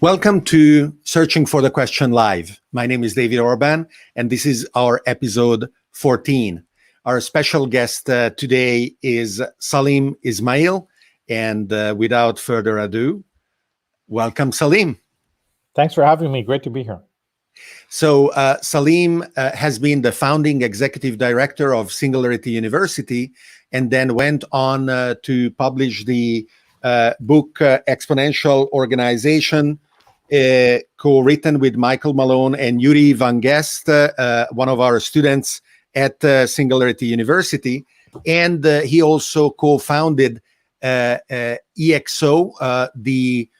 Welcome to Searching for the Question Live. My name is David Orban, and this is our episode 14. Our special guest today is Salim Ismail, and without further ado, welcome, Salim. Thanks for having me. Great to be here. So Salim has been the founding executive director of Singularity University, and then went on to publish the book Exponential Organization, co-written with Michael Malone and Yuri Van Guest, one of our students at Singularity University. And he also co-founded EXO, the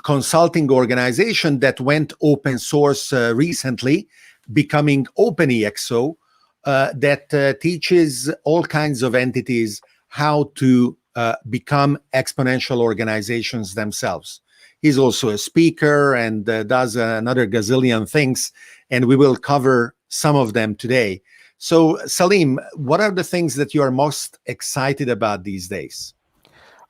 consulting organization that went open source recently, becoming OpenEXO, that teaches all kinds of entities how to become exponential organizations themselves. He's also a speaker and does another gazillion things, and we will cover some of them today. So, Salim, what are the things that you are most excited about these days?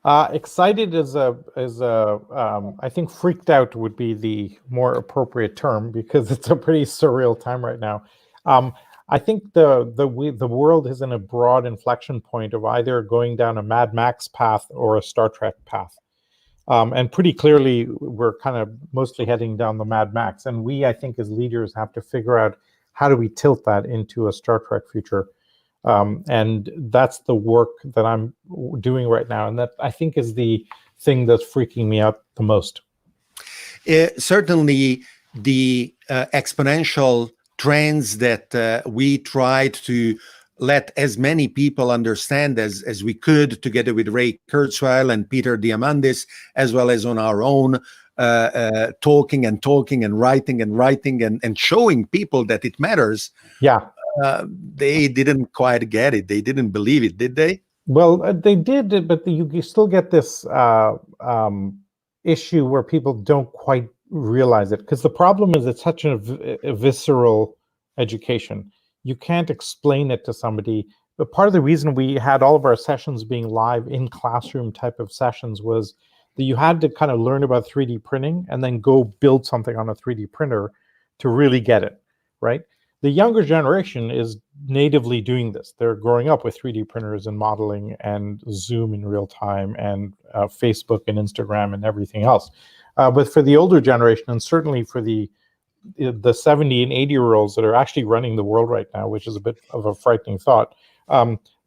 Excited I think freaked out would be the more appropriate term, because it's a pretty surreal time right now. I think the world is in a broad inflection point of either going down a Mad Max path or a Star Trek path. And pretty clearly, we're kind of mostly heading down the Mad Max. And we, I think, as leaders have to figure out how do we tilt that into a Star Trek future. And that's the work that I'm doing right now. And that, I think, is the thing that's freaking me out the most. Certainly, the exponential trends that we tried to let as many people understand as we could, together with Ray Kurzweil and Peter Diamandis, as well as on our own, talking and writing and showing people that it matters. Yeah. They didn't quite get it. They didn't believe it, did they? Well, they did, but you still get this issue where people don't quite realize it, because the problem is it's such a visceral education. You can't explain it to somebody. But part of the reason we had all of our sessions being live in classroom type of sessions was that you had to kind of learn about 3D printing and then go build something on a 3D printer to really get it, right? The younger generation is natively doing this. They're growing up with 3D printers and modeling and Zoom in real time and Facebook and Instagram and everything else. But for the older generation, and certainly for the 70 and 80-year-olds that are actually running the world right now, which is a bit of a frightening thought,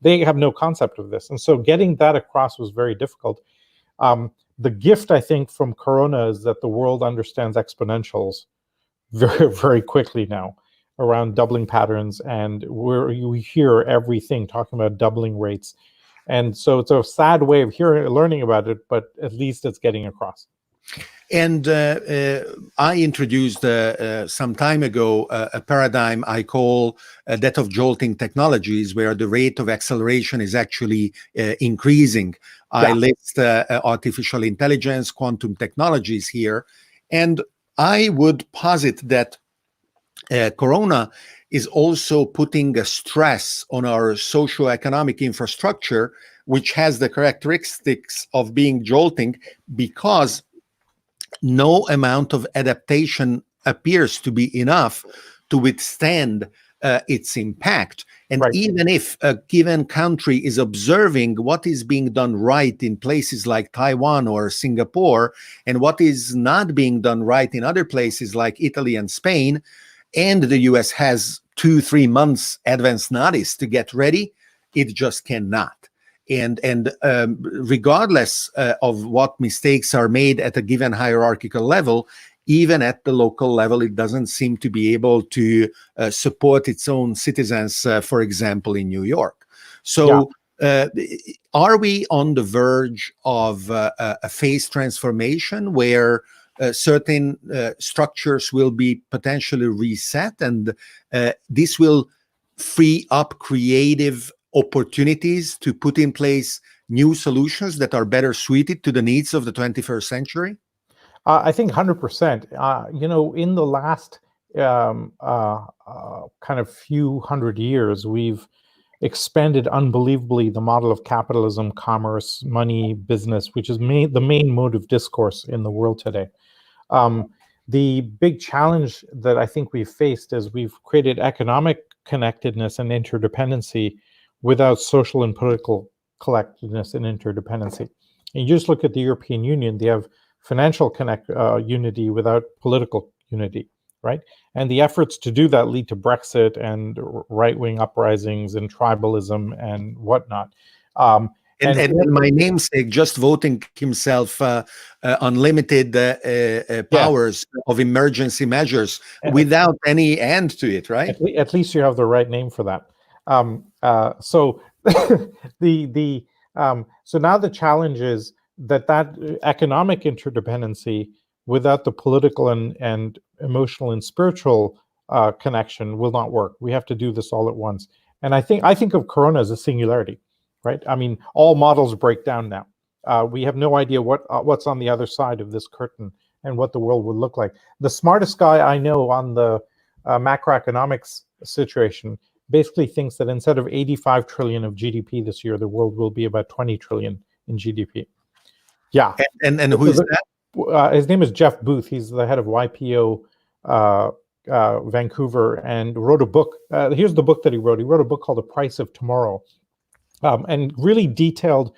they have no concept of this. And so getting that across was very difficult. The gift, I think, from Corona is that the world understands exponentials very, very quickly now around doubling patterns, and we hear everything talking about doubling rates. And so it's a sad way of learning about it, but at least it's getting across. And I introduced some time ago a paradigm I call that of jolting technologies, where the rate of acceleration is actually increasing. I list artificial intelligence, quantum technologies here, and I would posit that Corona is also putting a stress on our socioeconomic infrastructure, which has the characteristics of being jolting, because no amount of adaptation appears to be enough to withstand its impact. And even if a given country is observing what is being done right in places like Taiwan or Singapore, and what is not being done right in other places like Italy and Spain, and the US has 2-3 months advance notice to get ready, it just cannot. and regardless of what mistakes are made at a given hierarchical level, even at the local level, it doesn't seem to be able to support its own citizens, for example, in New York. So are we on the verge of a phase transformation where certain structures will be potentially reset, and this will free up creative opportunities to put in place new solutions that are better suited to the needs of the 21st century? I think 100%. In the last kind of few hundred years, we've expanded unbelievably the model of capitalism, commerce, money, business, which is the main mode of discourse in the world today. The big challenge that I think we've faced is we've created economic connectedness and interdependency without social and political connectedness and interdependency. And you just look at the European Union, they have financial unity without political unity, right? And the efforts to do that lead to Brexit and right-wing uprisings and tribalism and whatnot. And my namesake just voting himself unlimited powers of emergency measures without any end to it, right? At least you have the right name for that. So so now the challenge is that economic interdependency without the political and emotional and spiritual connection will not work. We have to do this all at once. And I think of Corona as a singularity, right? I mean, all models break down now. We have no idea what's on the other side of this curtain and what the world would look like. The smartest guy I know on the macroeconomics situation basically thinks that instead of 85 trillion of GDP this year, the world will be about 20 trillion in GDP. Yeah. And who is that? His name is Jeff Booth. He's the head of YPO Vancouver, and wrote a book. Here's the book that he wrote. He wrote a book called The Price of Tomorrow, and really detailed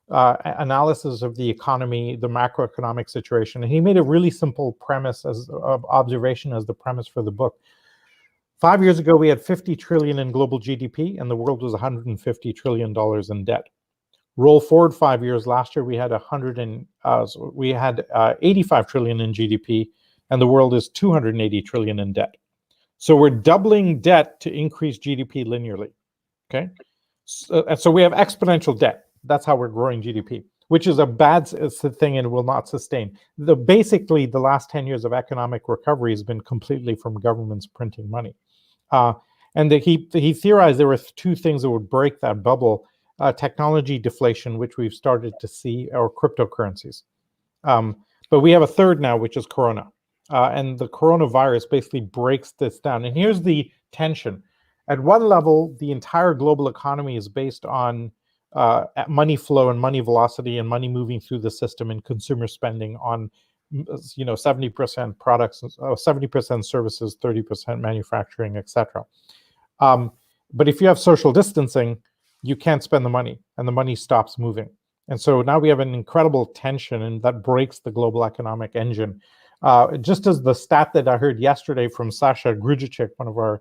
analysis of the economy, the macroeconomic situation. And he made a really simple premise of observation as the premise for the book. 5 years ago, we had 50 trillion in global GDP, and the world was $150 trillion in debt. Roll forward 5 years. Last year, we had 85 trillion in GDP, and the world is 280 trillion in debt. So we're doubling debt to increase GDP linearly. Okay, so we have exponential debt. That's how we're growing GDP, which is a bad thing and will not sustain. Basically, the last 10 years of economic recovery has been completely from governments printing money. And he theorized there were two things that would break that bubble. Technology deflation, which we've started to see, or cryptocurrencies. But we have a third now, which is Corona. And the coronavirus basically breaks this down. And here's the tension. At one level, the entire global economy is based on money flow and money velocity and money moving through the system and consumer spending on 70% products, 70% services, 30% manufacturing, etc. But if you have social distancing, you can't spend the money, and the money stops moving. And so now we have an incredible tension, and that breaks the global economic engine. Just as the stat that I heard yesterday from Sasha Grujicic, one of our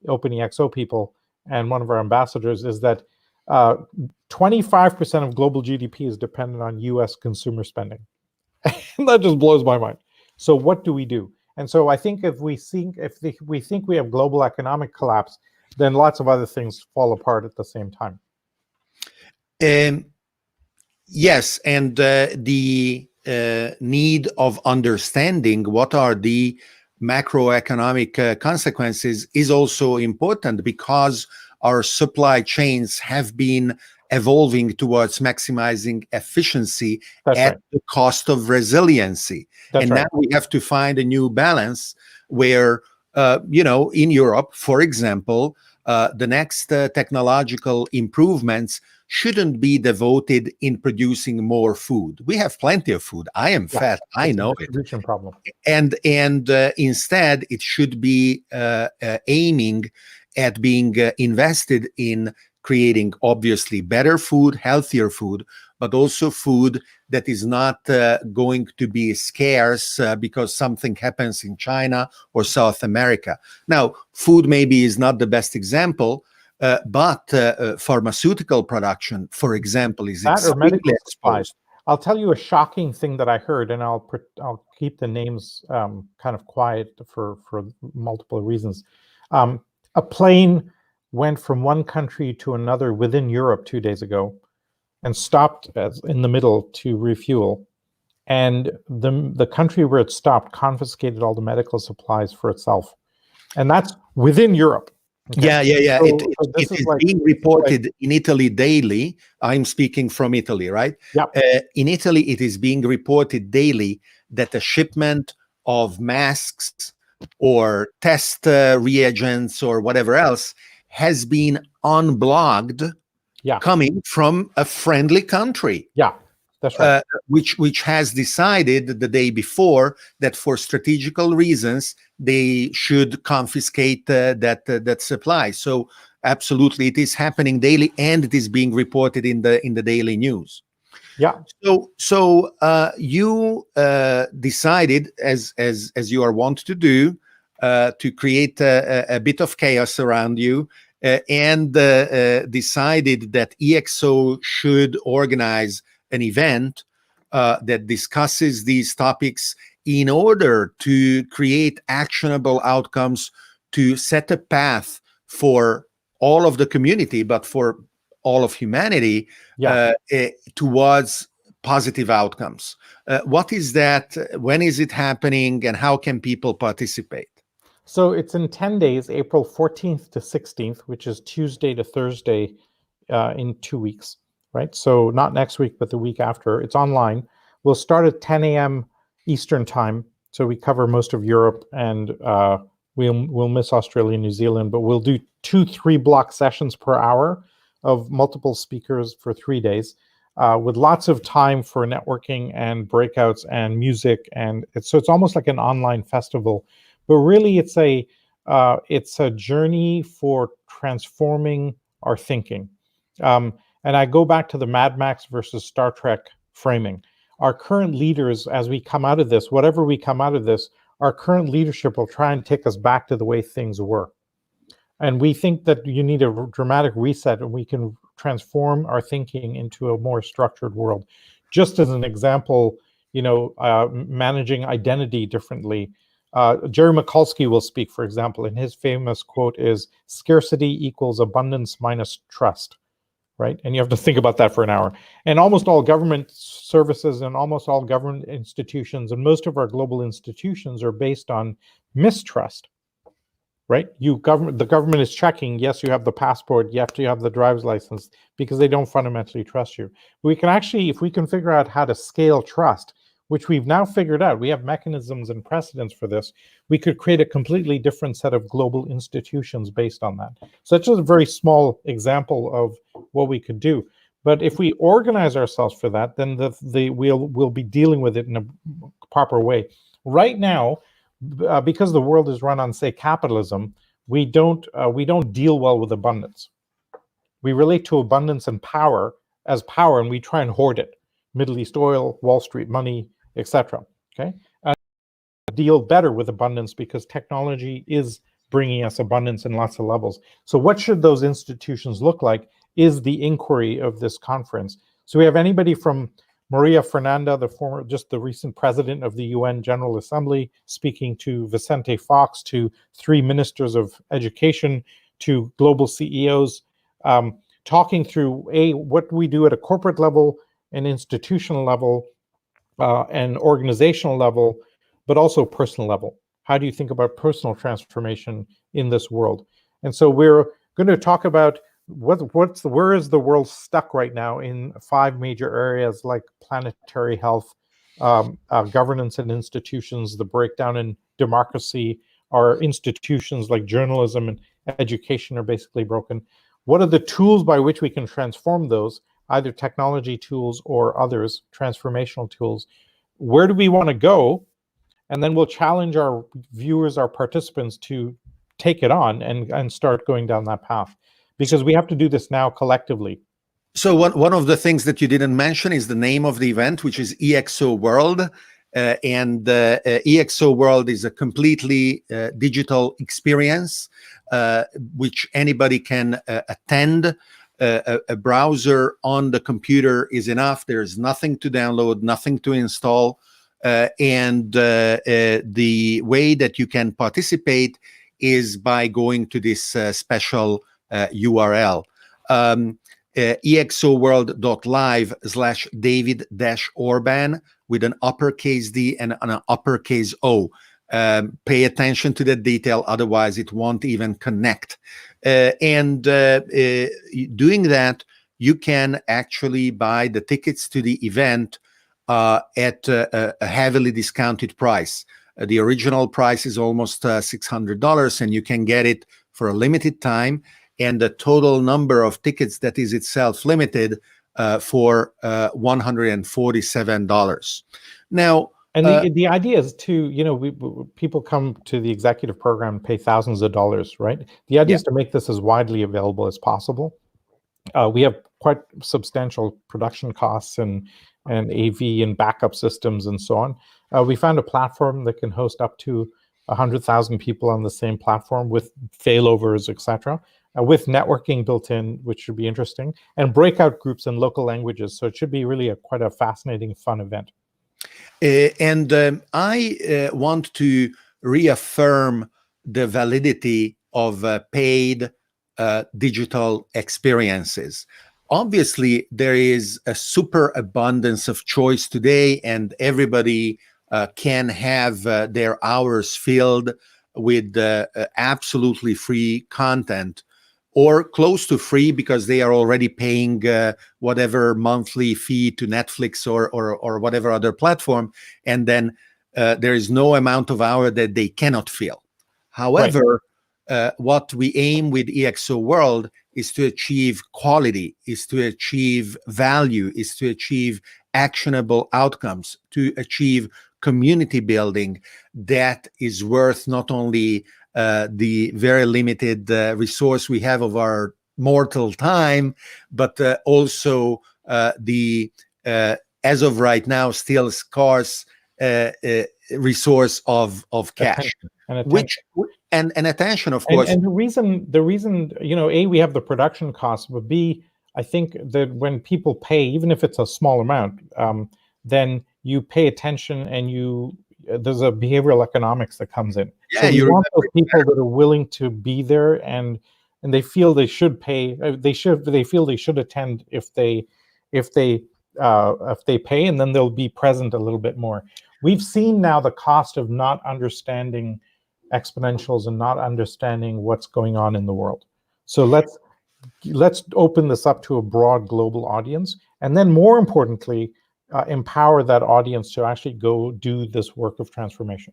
OpenEXO people and one of our ambassadors, is that 25% of global GDP is dependent on US consumer spending. That just blows my mind. So what do we do? And so I think if we think we have global economic collapse, then lots of other things fall apart at the same time. Yes, and the need of understanding what are the macroeconomic consequences is also important, because our supply chains have been evolving towards maximizing efficiency at the cost of resiliency. Now we have to find a new balance where, in Europe, for example, the next technological improvements shouldn't be devoted in producing more food. We have plenty of food. I am fat. I know it. Problem. And instead, it should be aiming at being invested in creating obviously better food, healthier food, but also food that is not going to be scarce because something happens in China or South America. Now, food maybe is not the best example, but pharmaceutical production, for example, is that or medical extremely supplies. exposed. I'll tell you a shocking thing that I heard, and I'll keep the names kind of quiet for multiple reasons. A plane went from one country to another within Europe 2 days ago, and stopped in the middle to refuel. And the country where it stopped confiscated all the medical supplies for itself, and that's within Europe. Okay? Yeah. So It is being reported in Italy daily. I'm speaking from Italy, right? Yeah. In Italy, it is being reported daily that a shipment of masks or test reagents or whatever else has been unblocked, coming from a friendly country. Yeah, that's right. Which has decided the day before that for strategical reasons they should confiscate that supply. So absolutely, it is happening daily, and it is being reported in the daily news. Yeah. So you decided, as you are wont to do, to create a bit of chaos around you, and decided that EXO should organize an event that discusses these topics in order to create actionable outcomes, to set a path for all of the community, but for all of humanity, towards positive outcomes. What is that? When is it happening? And how can people participate? So it's in 10 days, April 14th to 16th, which is Tuesday to Thursday in 2 weeks, right? So not next week, but the week after. It's online. We'll start at 10 a.m. Eastern time. So we cover most of Europe, and we'll miss Australia and New Zealand, but we'll do 2 3-block sessions per hour of multiple speakers for 3 days, with lots of time for networking and breakouts and music. And so it's almost like an online festival. But really, it's a journey for transforming our thinking. And I go back to the Mad Max versus Star Trek framing. Our current leaders, as we come out of this, whatever we come out of this, our current leadership will try and take us back to the way things were. And we think that you need a dramatic reset, and we can transform our thinking into a more structured world. Just as an example, managing identity differently. Jerry Mikulski will speak, for example, and his famous quote is, "Scarcity equals abundance minus trust," right? And you have to think about that for an hour. And almost all government services and almost all government institutions and most of our global institutions are based on mistrust, right? The government is checking, yes, you have the passport, yes, you have the driver's license, because they don't fundamentally trust you. We can actually, if we can figure out how to scale trust, which we've now figured out, we have mechanisms and precedents for this, we could create a completely different set of global institutions based on that. So that's just a very small example of what we could do. But if we organize ourselves for that, then we'll be dealing with it in a proper way. Right now, because the world is run on, say, capitalism, we don't deal well with abundance. We relate to abundance and power as power, and we try and hoard it. Middle East oil, Wall Street money, etc. Okay, deal better with abundance because technology is bringing us abundance in lots of levels. So what should those institutions look like is the inquiry of this conference. So we have anybody from Maria Fernanda, the recent president of the UN General Assembly, speaking, to Vicente Fox, to 3 ministers of education, to global CEOs, talking through what we do at a corporate level, an institutional level, and organizational level, but also personal level. How do you think about personal transformation in this world? And so we're going to talk about where is the world stuck right now in 5 major areas like planetary health, governance and institutions, the breakdown in democracy. Our institutions like journalism and education are basically broken. What are the tools by which we can transform those, either technology tools or others, transformational tools? Where do we want to go? And then we'll challenge our viewers, our participants, to take it on and start going down that path, because we have to do this now collectively. So one of the things that you didn't mention is the name of the event, which is EXO World. and EXO World is a completely digital experience which anybody can attend. A browser on the computer is enough. There's nothing to download, nothing to install. And the way that you can participate is by going to this special URL. exoworld.live/David-Orban with an uppercase D and an uppercase O. Pay attention to that detail, otherwise it won't even connect. Doing that, you can actually buy the tickets to the event at a heavily discounted price. The original price is almost $600, and you can get it for a limited time, and the total number of tickets that is itself limited for $147. Now, and the idea is to, people come to the executive program and pay thousands of dollars, right? The idea is to make this as widely available as possible. We have quite substantial production costs and AV and backup systems and so on. We found a platform that can host up to 100,000 people on the same platform with failovers, etc., with networking built in, which should be interesting, and breakout groups in local languages. So it should be really quite a fascinating, fun event. I want to reaffirm the validity of paid digital experiences. Obviously, there is a super abundance of choice today, and everybody can have their hours filled with absolutely free content, or close to free, because they are already paying whatever monthly fee to Netflix or whatever other platform, and then there is no amount of hour that they cannot fill. However, what we aim with EXO World is to achieve quality, is to achieve value, is to achieve actionable outcomes, to achieve community building that is worth not only the very limited resource we have of our mortal time, but also the, as of right now, still scarce resource of cash, and attention, of course. And the reason, we have the production costs, but B, I think that when people pay, even if it's a small amount, then you pay attention, and there's a behavioral economics that comes in. Yeah, so you want those people that are willing to be there, and they feel they should pay. They feel they should attend if they pay, and then they'll be present a little bit more. We've seen now the cost of not understanding exponentials and not understanding what's going on in the world. So let's open this up to a broad global audience, and then more importantly, empower that audience to actually go do this work of transformation.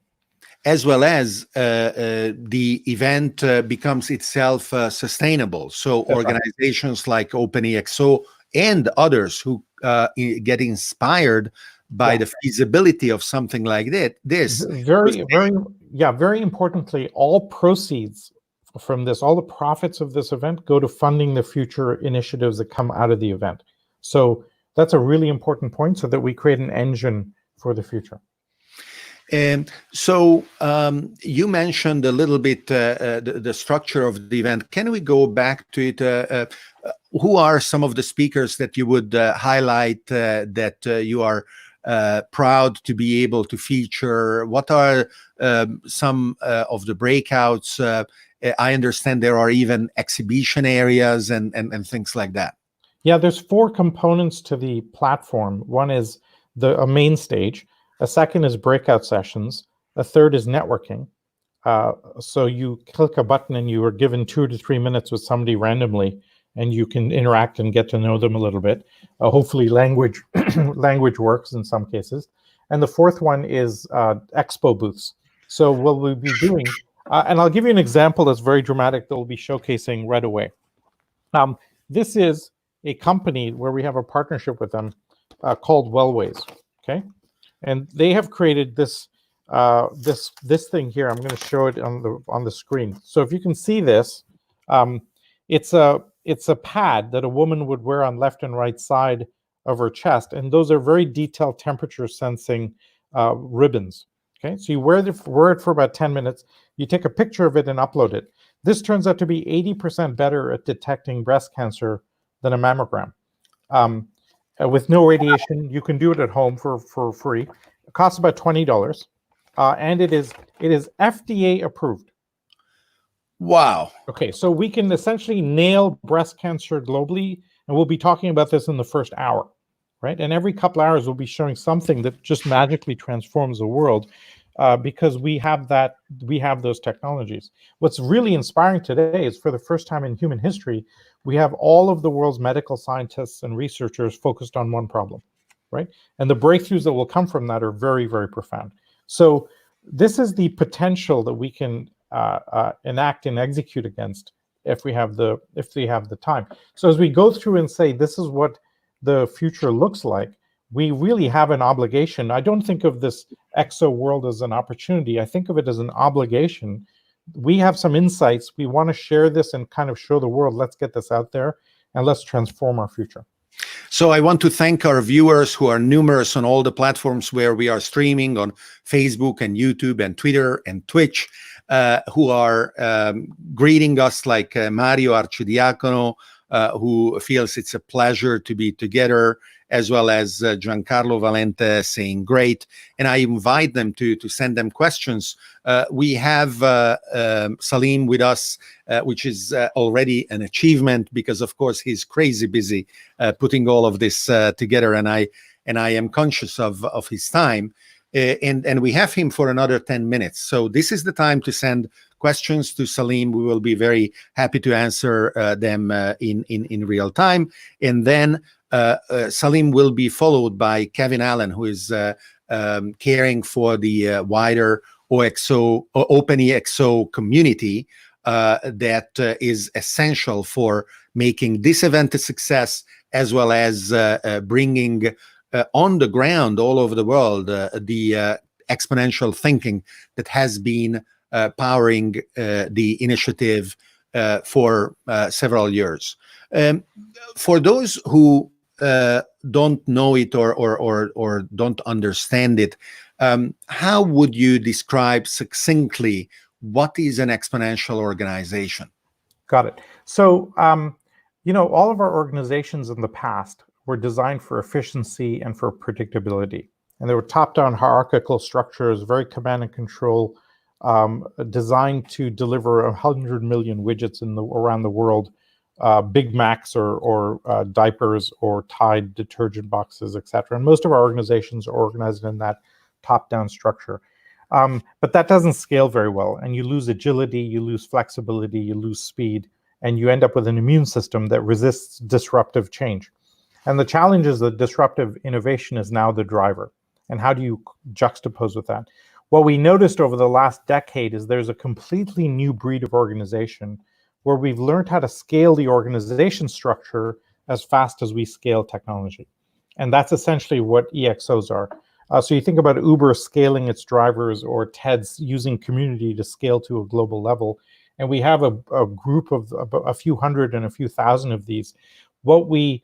As well as the event becomes itself sustainable. So organizations like OpenEXO and others who get inspired by the feasibility of something like this. Very importantly, all proceeds from this, all the profits of this event go to funding the future initiatives that come out of the event. So that's a really important point, so that we create an engine for the future. And so you mentioned a little bit the structure of the event. Can we go back to it? Who are some of the speakers that you would highlight that you are proud to be able to feature? What are some of the breakouts? I understand there are even exhibition areas and things like that. Yeah, there's 4 components to the platform. One is a main stage. A second is breakout sessions. A third is networking. So you click a button and you are given 2 to 3 minutes with somebody randomly, and you can interact and get to know them a little bit. Hopefully language works in some cases. And the fourth one is expo booths. So what we'll be doing, and I'll give you an example that's very dramatic that we'll be showcasing right away. This is a company where we have a partnership with them called Wellways. Okay, and they have created this this thing here. I'm going to show it on the screen. So if you can see this, it's a pad that a woman would wear on left and right side of her chest, and those are very detailed temperature sensing ribbons. Okay, so you wear it for about 10 minutes. You take a picture of it and upload it. This turns out to be 80% better at detecting breast cancer than a mammogram. With no radiation, you can do it at home for free. It costs about $20, and it is FDA approved. Wow. Okay, so we can essentially nail breast cancer globally, and we'll be talking about this in the first hour, right? And every couple hours, we'll be showing something that just magically transforms the world, because we have those technologies. What's really inspiring today is, for the first time in human history, we have all of the world's medical scientists and researchers focused on one problem, right? And the breakthroughs that will come from that are very, very profound. So this is the potential that we can enact and execute against if we have the time. So as we go through and say this is what the future looks like, we really have an obligation. I don't think of this EXO World as an opportunity. I think of it as an obligation. We have some insights. We want to share this and kind of show the world, let's get this out there and let's transform our future. So I want to thank our viewers who are numerous on all the platforms where we are streaming, on Facebook and YouTube and Twitter and Twitch, who are greeting us, like Mario Arcidiacono, who feels it's a pleasure to be together, as well as Giancarlo Valente saying great. And I invite them to send them questions. We have Salim with us, which is already an achievement, because of course he's crazy busy putting all of this together, and I am conscious of his time. And we have him for another 10 minutes. So this is the time to send questions to Salim. We will be very happy to answer them in real time. And then Salim will be followed by Kevin Allen, who is caring for the wider Open EXO community that is essential for making this event a success, as well as bringing on the ground all over the world the exponential thinking that has been powering the initiative for several years. For those who don't know it or don't understand it, how would you describe succinctly what is an exponential organization? Got it. So, all of our organizations in the past were designed for efficiency and for predictability. And they were top-down hierarchical structures, very command and control, designed to deliver 100 million widgets around the world, Big Macs or diapers or Tide detergent boxes, etc. And most of our organizations are organized in that top-down structure. But that doesn't scale very well, and you lose agility, you lose flexibility, you lose speed, and you end up with an immune system that resists disruptive change. And the challenge is that disruptive innovation is now the driver. And how do you juxtapose with that? What we noticed over the last decade is there's a completely new breed of organization where we've learned how to scale the organization structure as fast as we scale technology. And that's essentially what EXOs are. So you think about Uber scaling its drivers, or TED's using community to scale to a global level. And we have a group of a few hundred and a few thousand of these. What we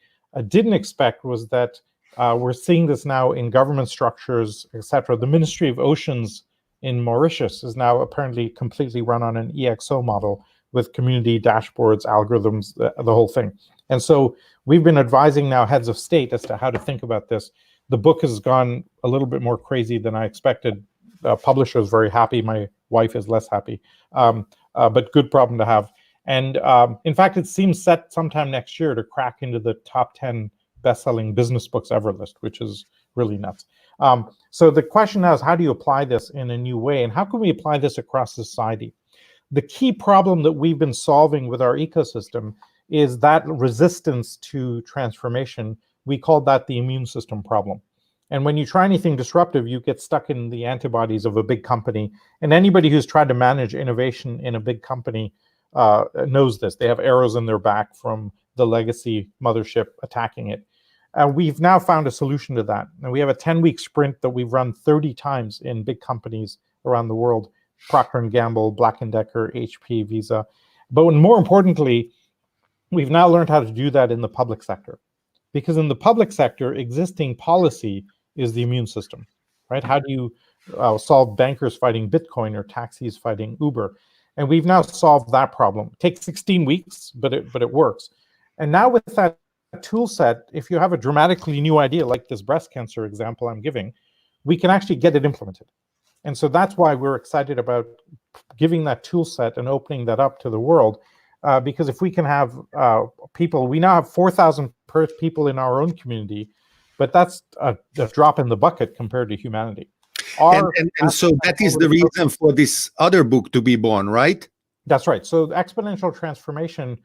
didn't expect was that we're seeing this now in government structures, etc. The Ministry of Oceans in Mauritius is now apparently completely run on an EXO model with community dashboards, algorithms, the whole thing. And so we've been advising now heads of state as to how to think about this. The book has gone a little bit more crazy than I expected. The publisher is very happy. My wife is less happy, but good problem to have. And in fact, it seems set sometime next year to crack into the top 10 best-selling business books ever list, which is really nuts. So the question now is, how do you apply this in a new way? And how can we apply this across society? The key problem that we've been solving with our ecosystem is that resistance to transformation. We call that the immune system problem. And when you try anything disruptive, you get stuck in the antibodies of a big company. And anybody who's tried to manage innovation in a big company knows this. They have arrows in their back from the legacy mothership attacking it. We've now found a solution to that. And we have a 10-week sprint that we've run 30 times in big companies around the world: Procter & Gamble, Black & Decker, HP, Visa. But more importantly, we've now learned how to do that in the public sector. Because in the public sector, existing policy is the immune system. right? How do you solve bankers fighting Bitcoin or taxis fighting Uber? And we've now solved that problem. It takes 16 weeks, but it works. And now with that tool set, if you have a dramatically new idea like this breast cancer example I'm giving, we can actually get it implemented. And so that's why we're excited about giving that tool set and opening that up to the world. Because if we can have people, we now have 4,000 people in our own community, but that's a drop in the bucket compared to humanity. And so that is the reason for this other book to be born, right? That's right. So Exponential Transformation,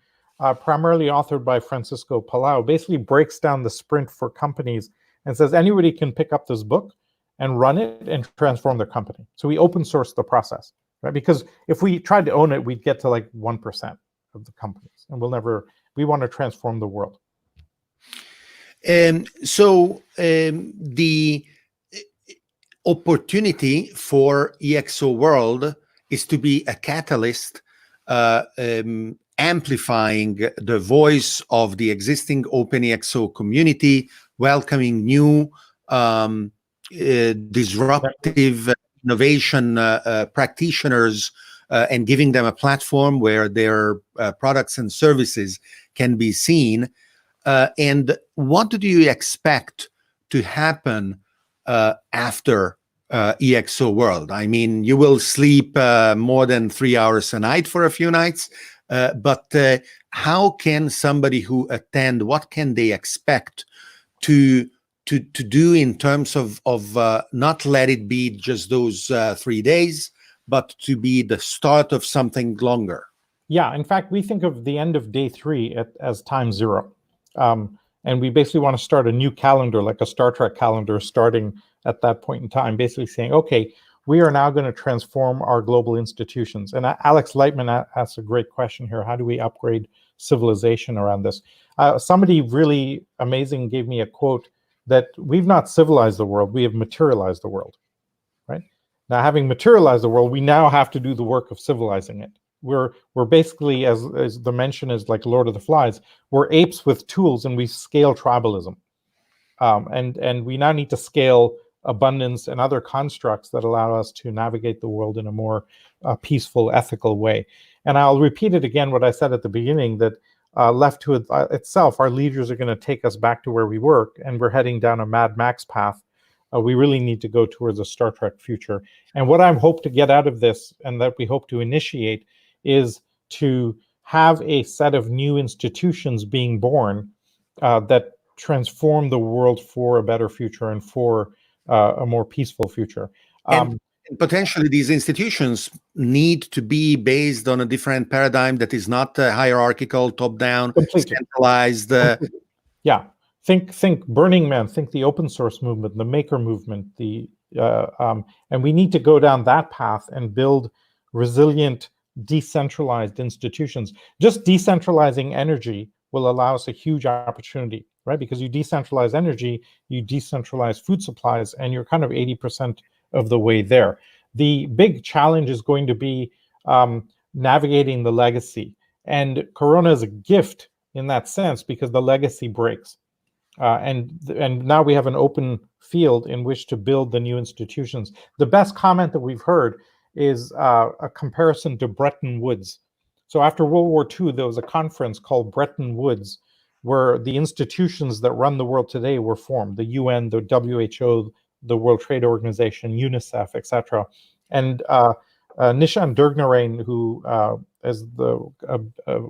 primarily authored by Francisco Palau, basically breaks down the sprint for companies and says anybody can pick up this book and run it and transform their company. So we open source the process, right? Because if we tried to own it, we'd get to like 1% of the companies, and we want to transform the world. So the opportunity for EXO World is to be a catalyst, amplifying the voice of the existing OpenEXO community, welcoming new disruptive innovation practitioners, and giving them a platform where their products and services can be seen. And what do you expect to happen after EXO World? I mean, you will sleep more than 3 hours a night for a few nights, but how can somebody who attend, what can they expect to do in terms of not let it be just those 3 days, but to be the start of something longer? Yeah, in fact, we think of the end of day 3 as time 0. And we basically want to start a new calendar, like a Star Trek calendar, starting at that point in time, basically saying, okay, we are now going to transform our global institutions. And Alex Lightman asks a great question here. How do we upgrade civilization around this? Somebody really amazing gave me a quote that we've not civilized the world, we have materialized the world, right? Now, having materialized the world, we now have to do the work of civilizing it. We're basically, as the mention is like Lord of the Flies, we're apes with tools, and we scale tribalism. And we now need to scale abundance and other constructs that allow us to navigate the world in a more peaceful, ethical way. And I'll repeat it again, what I said at the beginning, that left to itself, our leaders are going to take us back to where we were, and we're heading down a Mad Max path. We really need to go towards a Star Trek future. And what I hope to get out of this, and that we hope to initiate, is to have a set of new institutions being born that transform the world for a better future and for a more peaceful future. And potentially these institutions need to be based on a different paradigm that is not hierarchical, top-down, centralized. Yeah, think Burning Man, think the open source movement, the maker movement, and we need to go down that path and build resilient, decentralized institutions. Just decentralizing energy will allow us a huge opportunity, right? Because you decentralize energy, you decentralize food supplies, and you're kind of 80% of the way there. The big challenge is going to be navigating the legacy. And Corona is a gift in that sense, because the legacy breaks. And now we have an open field in which to build the new institutions. The best comment that we've heard is a comparison to Bretton Woods. So after World War II, there was a conference called Bretton Woods, where the institutions that run the world today were formed: the UN, the WHO, the World Trade Organization, UNICEF, etc. And Nishan Durgnarain, who is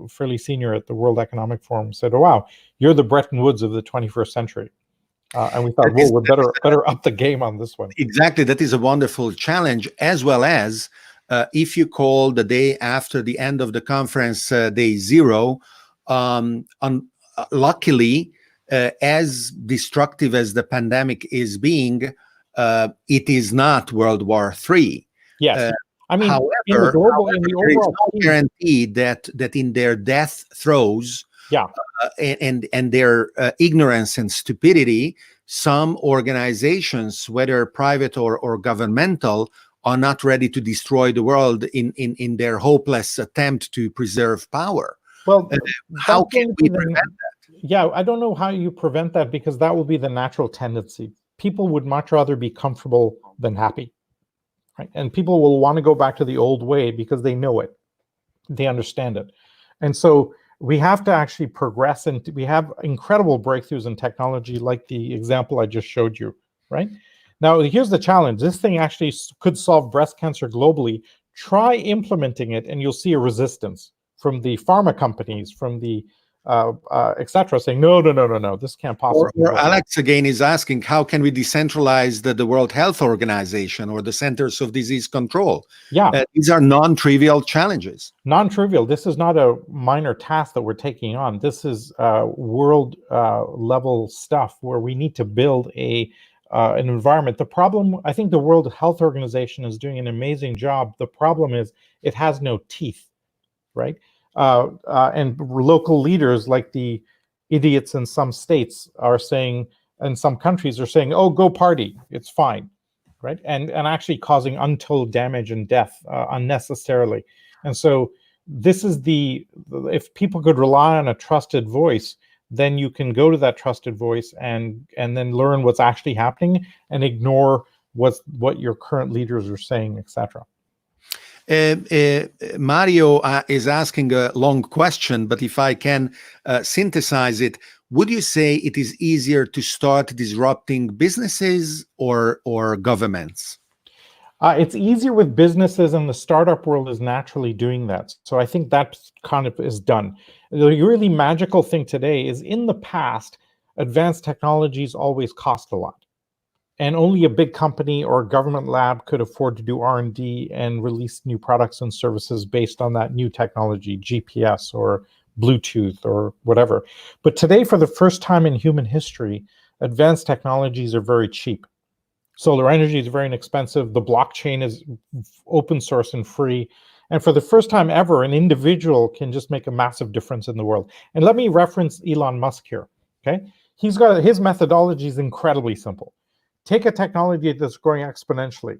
fairly senior at the World Economic Forum, said, "Oh wow, you're the Bretton Woods of the 21st century." And we thought, well, we're better up the game on this one. Exactly. That is a wonderful challenge, as well as if you call the day after the end of the conference day 0, luckily, as destructive as the pandemic is being, it is not World War III. Yes. I mean, however, in the there is no guarantee that in their death throes, and their ignorance and stupidity, some organizations, whether private or governmental, are not ready to destroy the world in their hopeless attempt to preserve power. Well, how can we prevent that? Yeah, I don't know how you prevent that, because that will be the natural tendency. people would much rather be comfortable than happy, right? And people will want to go back to the old way because they know it, they understand it. And so we have to actually progress, and we have incredible breakthroughs in technology, like the example I just showed you, right? Now, here's the challenge. This thing actually could solve breast cancer globally. Try implementing it, and you'll see a resistance from the pharma companies, from the etc., saying, no, this can't possibly Or work. Alex again is asking, how can we decentralize the World Health Organization or the Centers of Disease Control? Yeah. These are non-trivial challenges. Non-trivial. This is not a minor task that we're taking on. This is world level stuff where we need to build an environment. The problem, I think the World Health Organization is doing an amazing job. The problem is it has no teeth, right? And local leaders, like the idiots in some states are saying, and some countries are saying, oh, go party, it's fine, right? And actually causing untold damage and death unnecessarily. And so this is if people could rely on a trusted voice, then you can go to that trusted voice and then learn what's actually happening and ignore what your current leaders are saying, etc. Mario is asking a long question, but if I can synthesize it, would you say it is easier to start disrupting businesses or governments? It's easier with businesses, and the startup world is naturally doing that. So I think that kind of is done. The really magical thing today is, in the past, advanced technologies always cost a lot. And only a big company or a government lab could afford to do R&D and release new products and services based on that new technology, GPS or Bluetooth or whatever. But today, for the first time in human history, advanced technologies are very cheap. Solar energy is very inexpensive. The blockchain is open source and free. And for the first time ever, an individual can just make a massive difference in the world. And let me reference Elon Musk here, okay? His methodology is incredibly simple. Take a technology that's growing exponentially,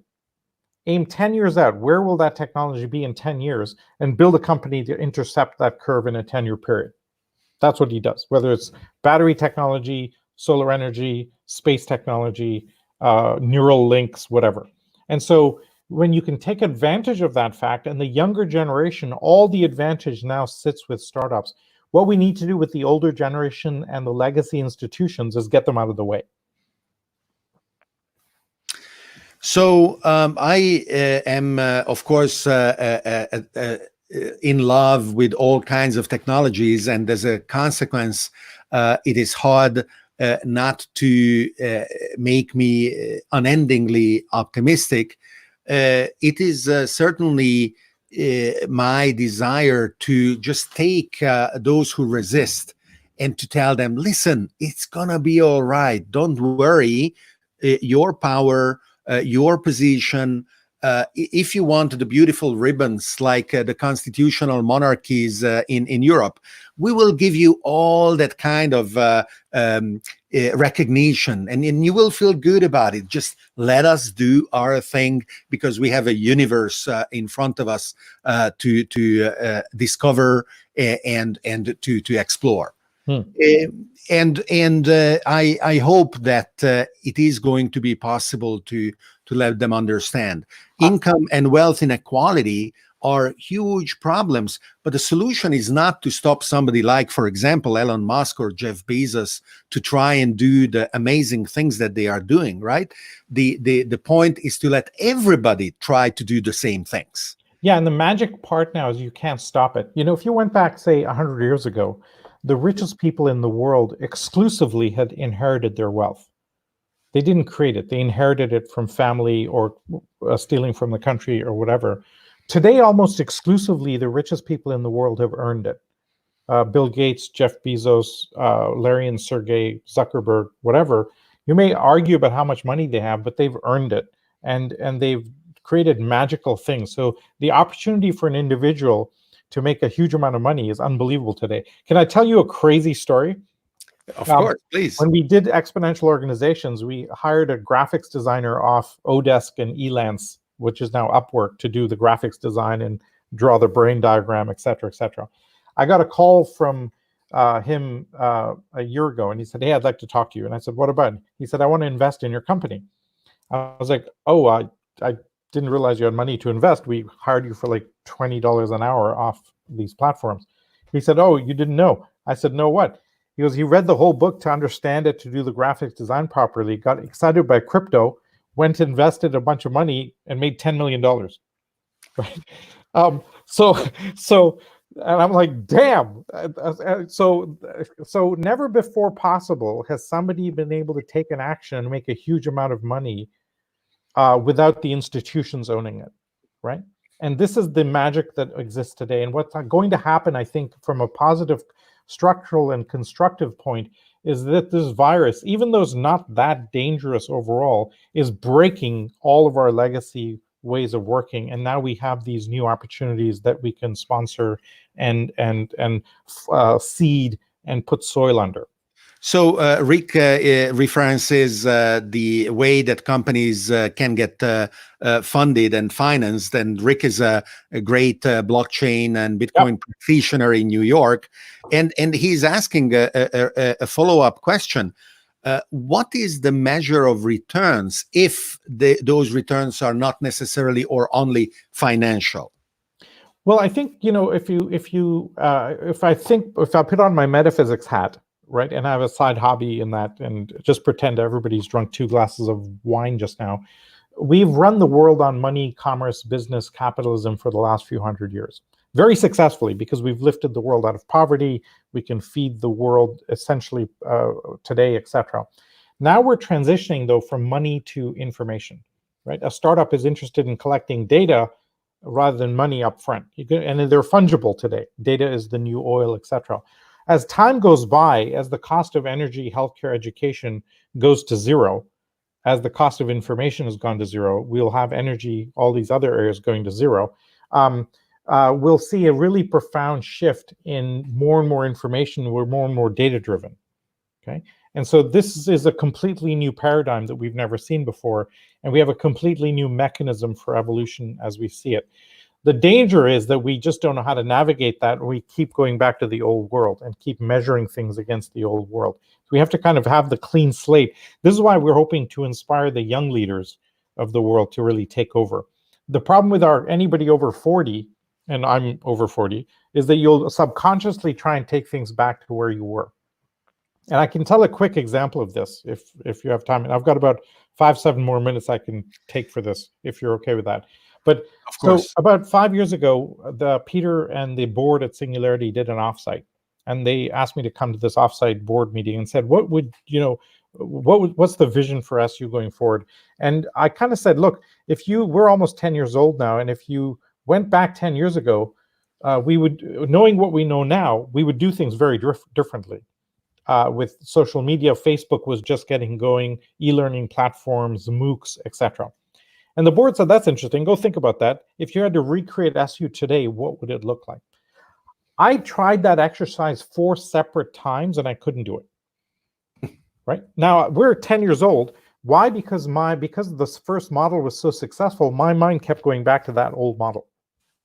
aim 10 years out, where will that technology be in 10 years, and build a company to intercept that curve in a 10-year period. That's what he does, whether it's battery technology, solar energy, space technology, neural links, whatever. And so when you can take advantage of that fact, and the younger generation, all the advantage now sits with startups. What we need to do with the older generation and the legacy institutions is get them out of the way. So I am, of course, in love with all kinds of technologies, and as a consequence, it is hard not to make me unendingly optimistic. It is certainly my desire to just take those who resist and to tell them, listen, it's gonna be all right. Don't worry. Your power, your position, if you want the beautiful ribbons like the constitutional monarchies in Europe, we will give you all that kind of recognition, and you will feel good about it. Just let us do our thing, because we have a universe in front of us to discover and to explore. And I hope that it is going to be possible to let them understand. Income and wealth inequality are huge problems, but the solution is not to stop somebody like, for example, Elon Musk or Jeff Bezos to try and do the amazing things that they are doing, right? The point is to let everybody try to do the same things. Yeah, and the magic part now is you can't stop it. You know, if you went back, say, 100 years ago, the richest people in the world exclusively had inherited their wealth. They didn't create it. They inherited it from family or stealing from the country or whatever. Today, almost exclusively, the richest people in the world have earned it. Bill Gates, Jeff Bezos, Larry and Sergey, Zuckerberg, whatever. You may argue about how much money they have, but they've earned it. And they've created magical things. So the opportunity for an individual to make a huge amount of money is unbelievable today. Can I tell you a crazy story? Of course, please. When we did Exponential Organizations, we hired a graphics designer off Odesk and Elance, which is now Upwork, to do the graphics design and draw the brain diagram, et cetera, et cetera. I got a call from him a year ago, and he said, "Hey, I'd like to talk to you." And I said, "What about?" He said, "I want to invest in your company." I was like, "Oh, I didn't realize you had money to invest. We hired you for like $20 an hour off these platforms." He said, "Oh, you didn't know?" I said, "No, what?" He goes, "He read the whole book to understand it, to do the graphics design properly, got excited by crypto, went and invested a bunch of money and made $10 million." Right? So, and I'm like, damn. So never before possible has somebody been able to take an action and make a huge amount of money without the institutions owning it, right? And this is the magic that exists today. And what's going to happen, I think, from a positive structural and constructive point, is that this virus, even though it's not that dangerous overall, is breaking all of our legacy ways of working. And now we have these new opportunities that we can sponsor and seed and put soil under. So Rick references the way that companies can get funded and financed. And Rick is a great blockchain and Bitcoin practitioner in New York. And he's asking a follow-up question. What is the measure of returns if those returns are not necessarily or only financial? Well, I think, if I put on my metaphysics hat, right, and I have a side hobby in that, and just pretend everybody's drunk 2 glasses of wine just now, we've run the world on money, commerce, business, capitalism for the last few hundred years. Very successfully, because we've lifted the world out of poverty. We can feed the world essentially today, etc. Now we're transitioning, though, from money to information, right? A startup is interested in collecting data rather than money up front. And they're fungible today. Data is the new oil, etc. As time goes by, as the cost of energy, healthcare, education goes to zero, as the cost of information has gone to zero, we'll have energy, all these other areas going to zero. We'll see a really profound shift in more and more information. We're more and more data driven. Okay. And so this is a completely new paradigm that we've never seen before. And we have a completely new mechanism for evolution as we see it. The danger is that we just don't know how to navigate that. And we keep going back to the old world and keep measuring things against the old world. So we have to kind of have the clean slate. This is why we're hoping to inspire the young leaders of the world to really take over. The problem with anybody over 40, and I'm over 40, is that you'll subconsciously try and take things back to where you were. And I can tell a quick example of this if you have time. And I've got about 5-7 more minutes I can take for this, if you're okay with that. But so about 5 years ago, Peter and the board at Singularity did an offsite, and they asked me to come to this offsite board meeting and said, what's the vision for SU going forward? And I kind of said, look, we're almost 10 years old now, and if you went back 10 years ago, we would, knowing what we know now, we would do things very differently. With social media, Facebook was just getting going, e-learning platforms, MOOCs, etc. And the board said, that's interesting. Go think about that. If you had to recreate SU today, what would it look like? I tried that exercise 4 separate times and I couldn't do it. Right? Now, we're 10 years old. Why? Because this first model was so successful, my mind kept going back to that old model,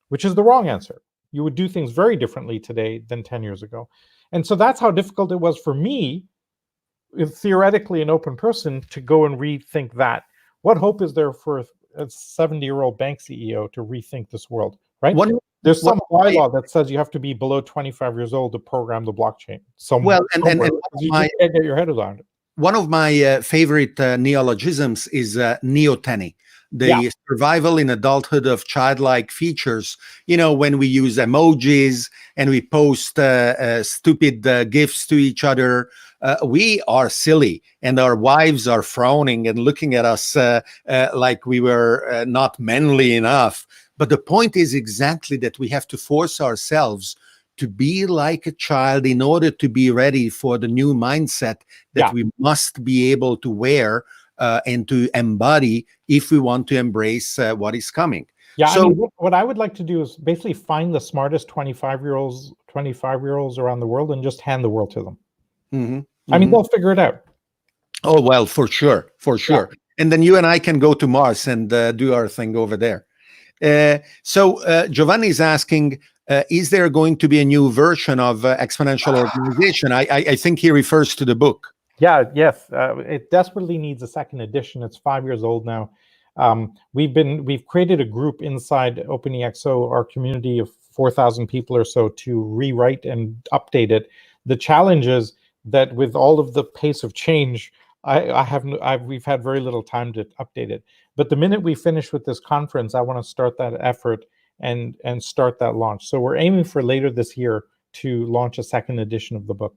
which is the wrong answer. You would do things very differently today than 10 years ago. And so that's how difficult it was for me, theoretically an open person, to go and rethink that. What hope is there for a 70-year-old bank CEO to rethink this world, right? There's some bylaw that says you have to be below 25 years old to program the blockchain. You can't get your head around it. One of my favorite neologisms is neoteny. The survival in adulthood of childlike features. When we use emojis and we post stupid GIFs to each other, we are silly, and our wives are frowning and looking at us like we were not manly enough. But the point is exactly that we have to force ourselves to be like a child in order to be ready for the new mindset that we must be able to wear and to embody if we want to embrace what is coming. Yeah, so what I would like to do is basically find the smartest 25-year-olds around the world and just hand the world to them. I mean, they'll figure it out. Oh, well, for sure. And then you and I can go to Mars and do our thing over there. Giovanni is asking, is there going to be a new version of Exponential Organization? I think he refers to the book. Yeah, yes, it desperately needs a second edition. It's 5 years old now. We've created a group inside OpenEXO, our community of 4,000 people or so, to rewrite and update it. The challenge is that with all of the pace of change, we've had very little time to update it. But the minute we finish with this conference, I want to start that effort and start that launch. So we're aiming for later this year to launch a second edition of the book.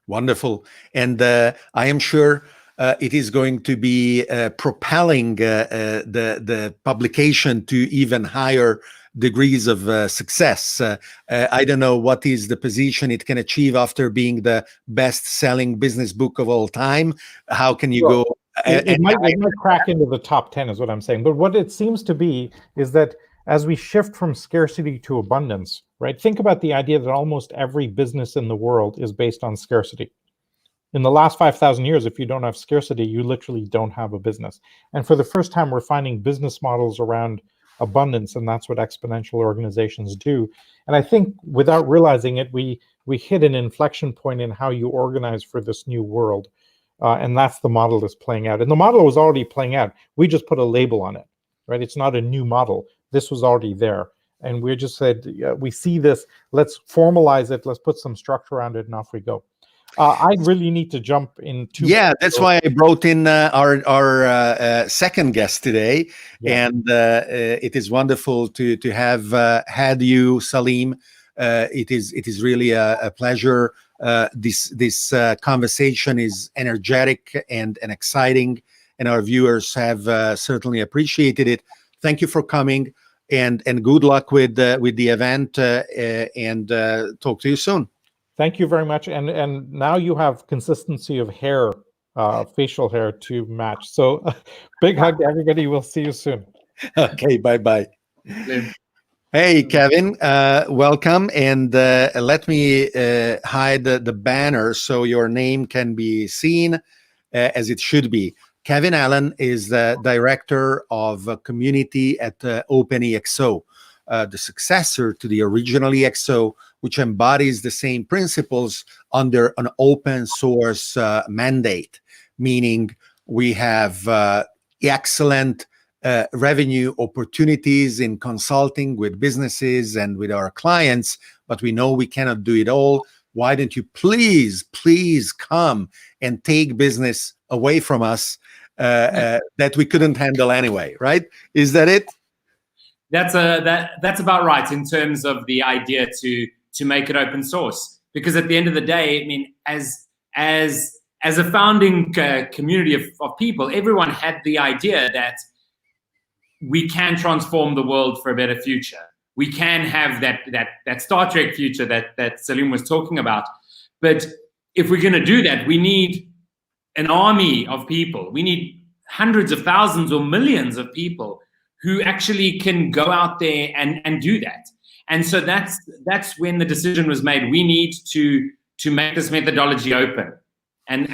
Wonderful. And I am sure it is going to be propelling the publication to even higher degrees of success. I don't know what is the position it can achieve after being the best-selling business book of all time. How can you go? It might crack into the top 10 is what I'm saying. But what it seems to be is that as we shift from scarcity to abundance, right? Think about the idea that almost every business in the world is based on scarcity. In the last 5,000 years, if you don't have scarcity, you literally don't have a business. And for the first time, we're finding business models around abundance, and that's what exponential organizations do. And I think without realizing it, we hit an inflection point in how you organize for this new world. And that's the model that's playing out. And the model was already playing out. We just put a label on it, right? It's not a new model. This was already there. And we just said, we see this, let's formalize it, let's put some structure around it, and off we go. I really need to jump into. Yeah, that's why I brought in our second guest today. Yeah. And it is wonderful to have had you, Salim. It is really a pleasure. This conversation is energetic and exciting, and our viewers have certainly appreciated it. Thank you for coming, and good luck with the event, and talk to you soon. Thank you very much. And now you have consistency of hair, facial hair to match. So big hug to everybody. We'll see you soon. Okay, bye-bye. Hey, Kevin, welcome. And let me hide the banner so your name can be seen as it should be. Kevin Allen is the director of community at OpenEXO, the successor to the original EXO, which embodies the same principles under an open source mandate, meaning we have excellent revenue opportunities in consulting with businesses and with our clients, but we know we cannot do it all. Why don't you please come and take business away from us that we couldn't handle anyway, right? Is that it? That's about right in terms of the idea to make it open source. Because at the end of the day, I mean, as a founding community of people, everyone had the idea that we can transform the world for a better future. We can have that Star Trek future that Salim was talking about. But if we're going to do that, we need an army of people. We need hundreds of thousands or millions of people who actually can go out there and do that. And so that's when the decision was made. We need to make this methodology open and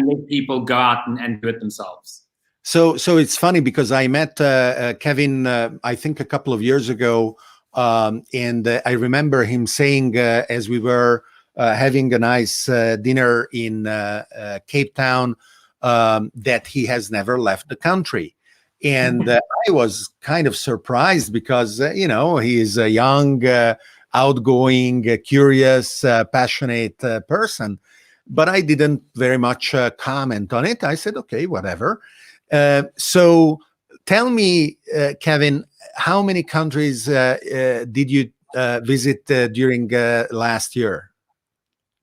let people go out and do it themselves. So it's funny because I met Kevin, I think a couple of years ago, and I remember him saying as we were having a nice dinner in Cape Town that he has never left the country. And I was kind of surprised because, he is a young, outgoing, curious, passionate person. But I didn't very much comment on it. I said, okay, whatever. So tell me, Kevin, how many countries did you visit during last year?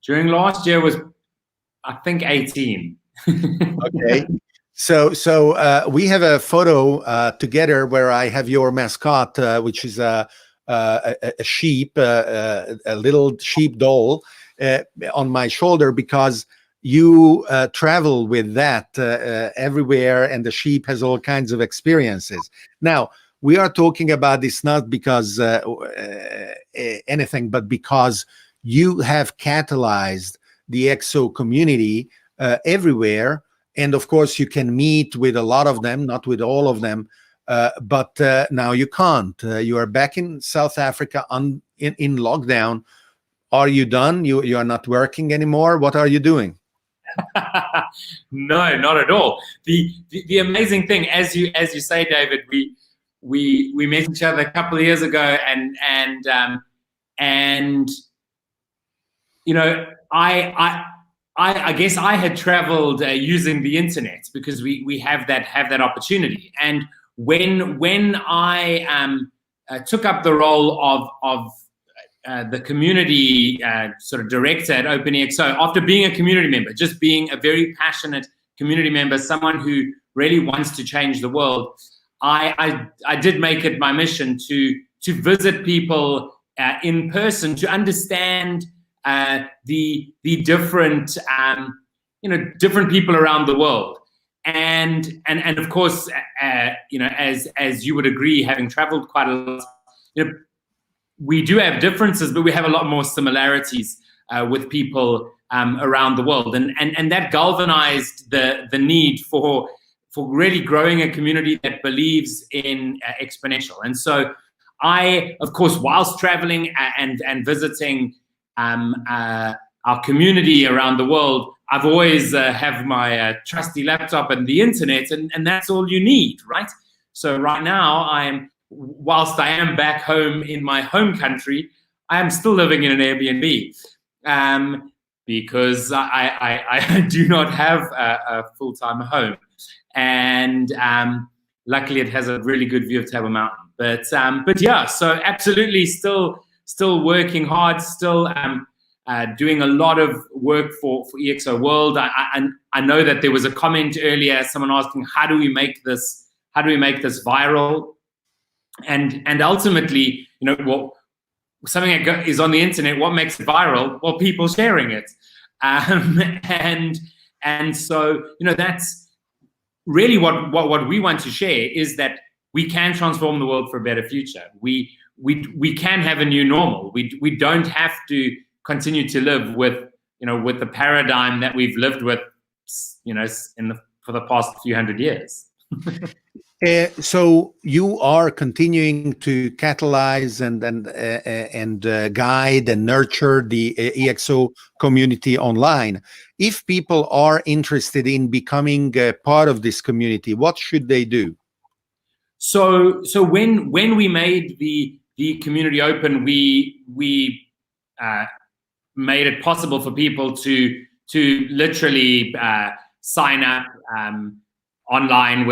During last year was, I think, 18. Okay. So we have a photo together where I have your mascot, which is a sheep, a little sheep doll on my shoulder, because you travel with that everywhere, and the sheep has all kinds of experiences. Now, we are talking about this not because anything, but because you have catalyzed the EXO community everywhere. And of course, you can meet with a lot of them, not with all of them. but now you can't. You are back in South Africa in lockdown. Are you done? You are not working anymore? What are you doing? No, not at all. The amazing thing, as you say, David, we met each other a couple of years ago, and you know, I guess I had traveled using the internet because we have that opportunity. And when I took up the role of the community sort of director at OpenEXO, after being a community member, just being a very passionate community member, someone who really wants to change the world, I did make it my mission to visit people in person, to understand the different different people around the world, and of course as you would agree, having traveled quite a lot, we do have differences, but we have a lot more similarities with people around the world, and that galvanized the need for really growing a community that believes in exponential. And so I, of course, whilst traveling and visiting our community around the world, I've always have my trusty laptop and the internet, and that's all you need, right? So right now, whilst I am back home in my home country, I am still living in an Airbnb because I do not have a full-time home, and luckily it has a really good view of Table Mountain. But yeah, so absolutely still working hard, still doing a lot of work for EXO World. I know that there was a comment earlier, someone asking, how do we make this viral? And ultimately, something that is on the internet, what makes it viral? Well, people sharing it. And so, that's really what we want to share, is that we can transform the world for a better future. We can have a new normal. We don't have to continue to live with the paradigm that we've lived with, for the past few hundred years. So you are continuing to catalyze and guide and nurture the EXO community online. If people are interested in becoming part of this community, what should they do? So when we made the community open, we made it possible for people to literally sign up online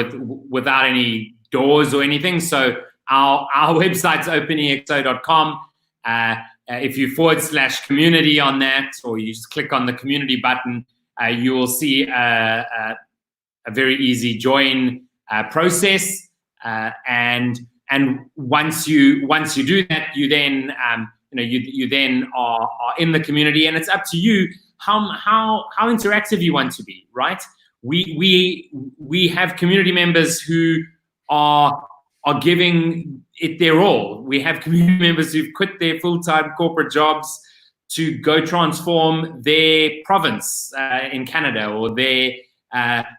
without any doors or anything. So our website's openexo.com. If you /community on that, or you just click on the community button, you will see a very easy join process. And once you do that, you then you then are in the community, and it's up to you how interactive you want to be, right? We have community members who are giving it their all. We have community members who've quit their full-time corporate jobs to go transform their province in Canada, or their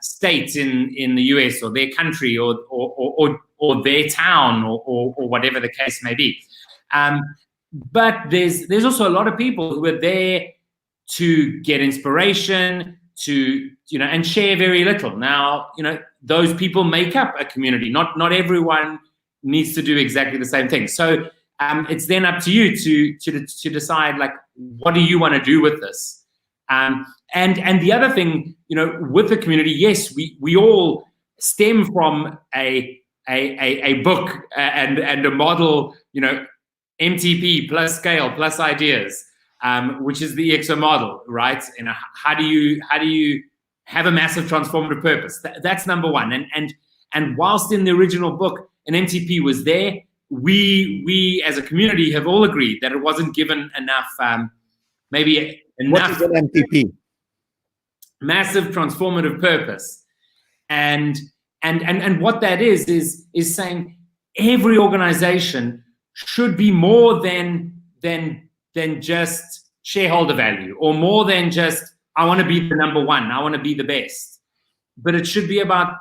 state in the US, or their country, or their town, or whatever the case may be. But there's also a lot of people who are there to get inspiration, to and share very little. Now, those people make up a community. Not everyone needs to do exactly the same thing. So it's then up to you to decide, like, what do you want to do with this? And the other thing, with the community, yes, we all stem from a book and a model, MTP plus scale plus ideas, which is the EXO model, right? How do you have a massive transformative purpose? That's number one. And whilst in the original book an MTP was there, we as a community have all agreed that it wasn't given enough, maybe enough. What is an MTP? Massive transformative purpose. And what that is saying every organization should be more than just shareholder value, or more than just, I want to be the number one, I want to be the best. But it should be about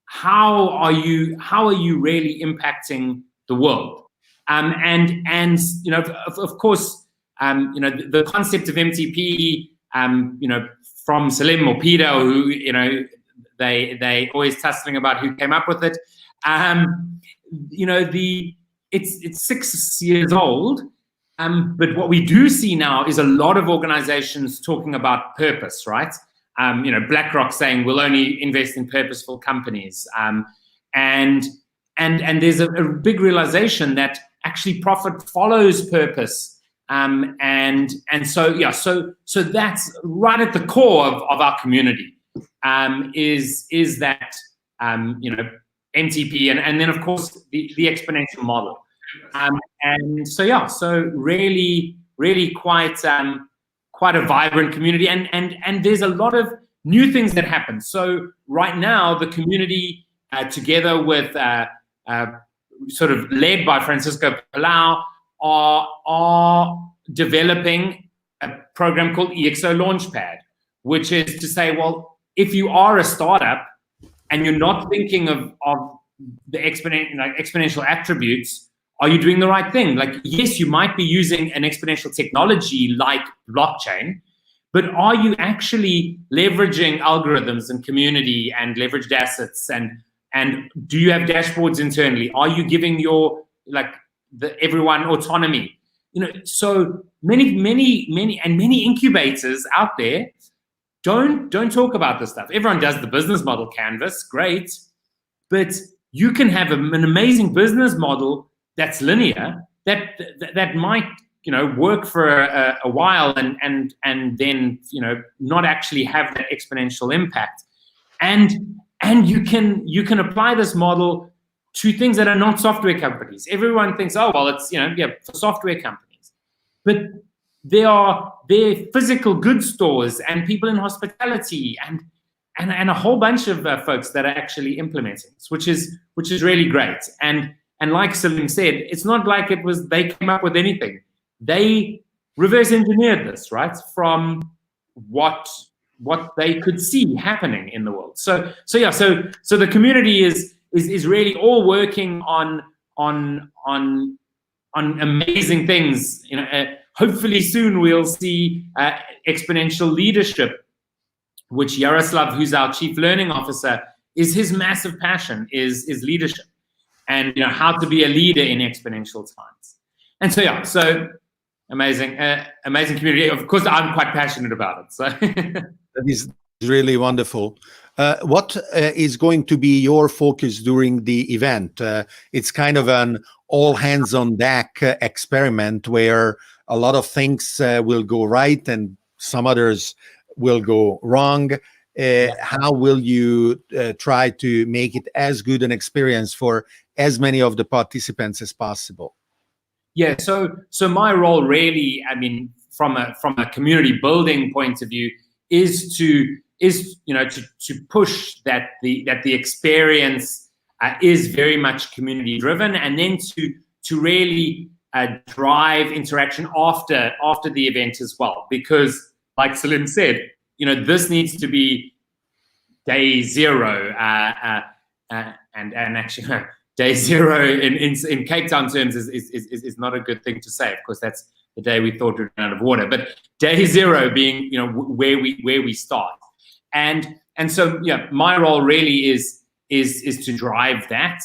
how are you really impacting the world? And you know, of course, you know, the concept of MTP, you know, from Salim or Peter, who, you know, they always tussling about who came up with it. You know, it's 6 years old, but what we do see now is a lot of organizations talking about purpose, right? You know, BlackRock saying we'll only invest in purposeful companies, and there's a big realization that actually profit follows purpose, and so yeah, so that's right at the core of our community, is that you know, MTP, and then of course the exponential model, and so yeah, so really quite a vibrant community, and there's a lot of new things that happen. So right now the community, together with sort of led by Francisco Palau, are developing a program called EXO Launchpad, which is to say, well, if you are a startup and you're not thinking of the exponential attributes, are you doing the right thing? Like, yes, you might be using an exponential technology like blockchain, but are you actually leveraging algorithms and community and leveraged assets, and do you have dashboards internally? Are you giving your everyone autonomy? You know, so many incubators out there don't talk about this stuff. Everyone does the business model canvas, great, but you can have an amazing business model that's linear, that might, you know, work for a while and then, you know, not actually have that exponential impact. And you can apply this model to things that are not software companies. Everyone thinks, oh, well, it's, you know, yeah, for software companies. But there are physical goods stores and people in hospitality and a whole bunch of folks that are actually implementing this, which is really great. And like Salim said, it's not like it was they came up with anything. They reverse engineered this, right, from what they could see happening in the world. So yeah, so the community is really all working on amazing things. You know, hopefully soon we'll see exponential leadership, which Yaroslav, who's our chief learning officer, is his massive passion is leadership, and, you know, how to be a leader in exponential times. And so yeah, so amazing community. Of course, I'm quite passionate about it. So that is really wonderful. What is going to be your focus during the event? It's kind of an all hands on deck experiment where a lot of things will go right and some others will go wrong. How will you try to make it as good an experience for as many of the participants as possible? Yeah, so my role really, I mean, from a community building point of view, is you know, to push that the experience is very much community driven, and then to really drive interaction after the event as well, because like Salim said, you know, this needs to be day zero, and actually day zero in Cape Town terms is not a good thing to say. Of course, that's the day we thought we'd run out of water, but day zero being, you know, where we start, and so yeah, my role really is to drive that.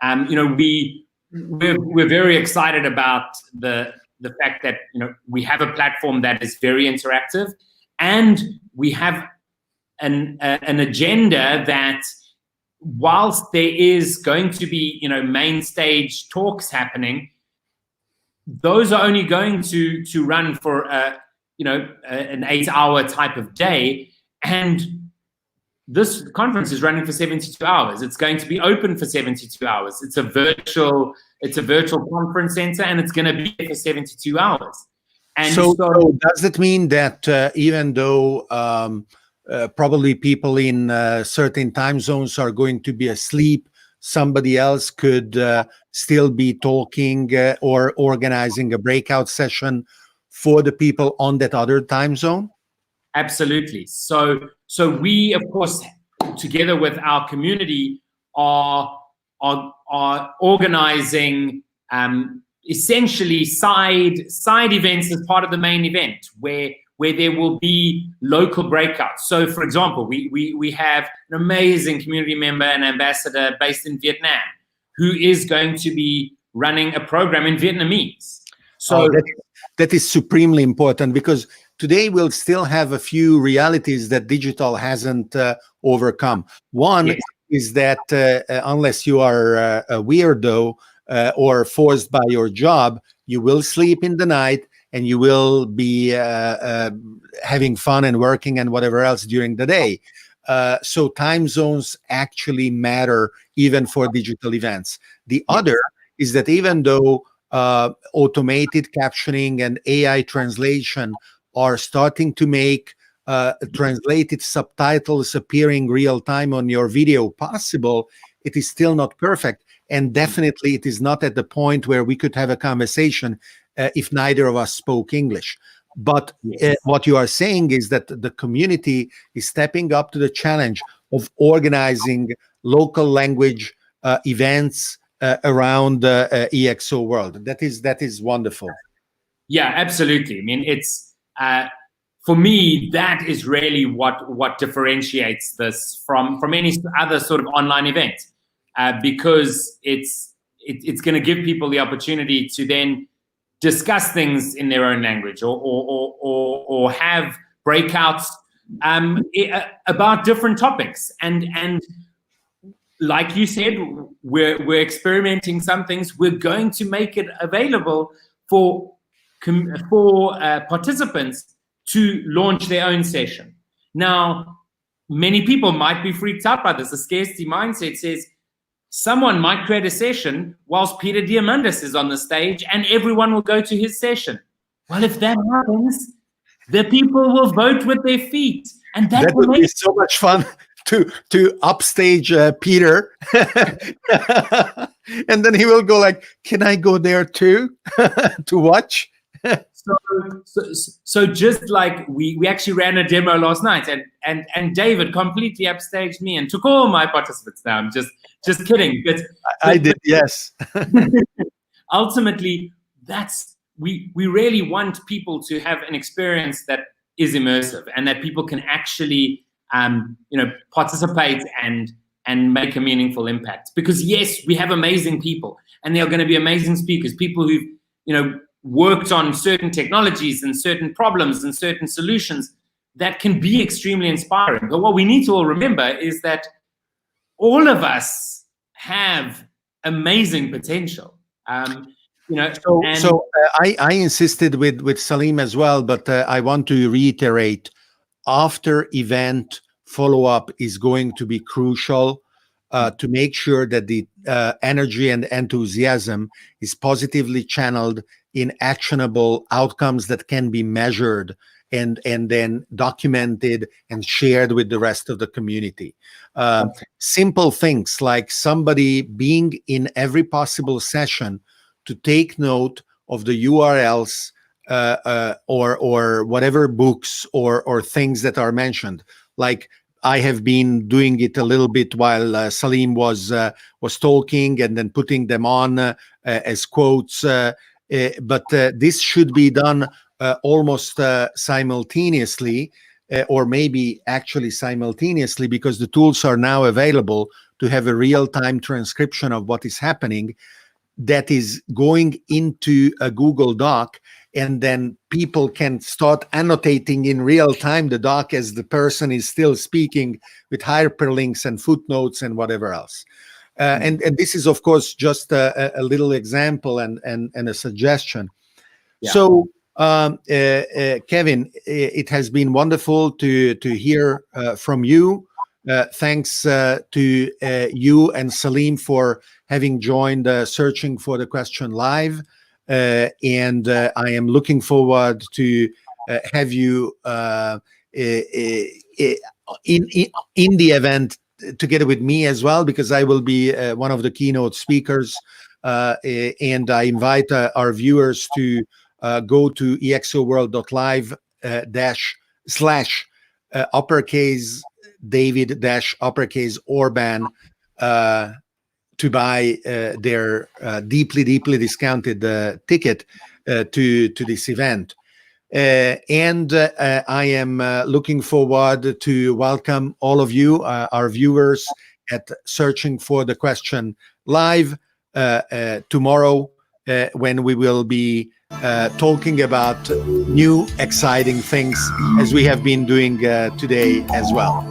You know, we're very excited about the fact that, you know, we have a platform that is very interactive, and we have an agenda that, whilst there is going to be, you know, main stage talks happening, those are only going to run for you know, an 8-hour type of day, and this conference is running for 72 hours. It's going to be open for 72 hours. It's a virtual conference center, and it's going to be there for 72 hours. And so does it mean that even though probably people in certain time zones are going to be asleep, somebody else could still be talking or organizing a breakout session for the people on that other time zone? Absolutely. So we, of course, together with our community, are organizing essentially side events as part of the main event, where there will be local breakouts. So, for example, we have an amazing community member and ambassador based in Vietnam who is going to be running a program in Vietnamese. So that is supremely important, because today we'll still have a few realities that digital hasn't overcome. One yes. is that unless you are a weirdo or forced by your job, you will sleep in the night and you will be having fun and working and whatever else during the day. So time zones actually matter even for digital events. The other is that even though automated captioning and AI translation are starting to make translated subtitles appearing real time on your video possible, it is still not perfect. And definitely it is not at the point where we could have a conversation if neither of us spoke English. But what you are saying is that the community is stepping up to the challenge of organizing local language events around EXO World. That is wonderful. Yeah, absolutely. I mean, it's for me, that is really what differentiates this from any other sort of online event, because it's going to give people the opportunity to then discuss things in their own language, or have breakouts about different topics. And like you said, we're experimenting some things. We're going to make it available for participants to launch their own session. Now, many people might be freaked out by this. The scarcity mindset says someone might create a session whilst Peter Diamandis is on the stage and everyone will go to his session. Well, if that happens, the people will vote with their feet. And that would be so much fun to upstage Peter. And then he will go like, can I go there too to watch? So just like we actually ran a demo last night, and David completely upstaged me and took all my participants down. Just kidding. But I did, yes. Ultimately, we really want people to have an experience that is immersive and that people can actually participate and make a meaningful impact. Because yes, we have amazing people, and there are going to be amazing speakers, people who've worked on certain technologies and certain problems and certain solutions that can be extremely inspiring. But what we need to all remember is that all of us have amazing potential. I insisted with Salim as well, but I want to reiterate, after event follow-up is going to be crucial to make sure that the energy and enthusiasm is positively channeled in actionable outcomes that can be measured and then documented and shared with the rest of the community. Simple things like somebody being in every possible session to take note of the URLs or whatever books or things that are mentioned. Like I have been doing it a little bit while Salim was talking, and then putting them on as quotes. But this should be done almost simultaneously, or maybe actually simultaneously, because the tools are now available to have a real-time transcription of what is happening that is going into a Google Doc, and then people can start annotating in real time the doc as the person is still speaking, with hyperlinks and footnotes and whatever else. And this is, of course, just a little example and a suggestion. Yeah. So, Kevin, it has been wonderful to hear from you. Thanks to you and Salim for having joined Searching for the Question Live. And I am looking forward to have you in the event together with me as well, because I will be one of the keynote speakers. And I invite our viewers to go to exoworld.live / uppercase David / uppercase Orban to buy their deeply discounted ticket to this event. And I am looking forward to welcome all of you, our viewers, at Searching for the Question Live tomorrow, when we will be talking about new exciting things, as we have been doing today as well.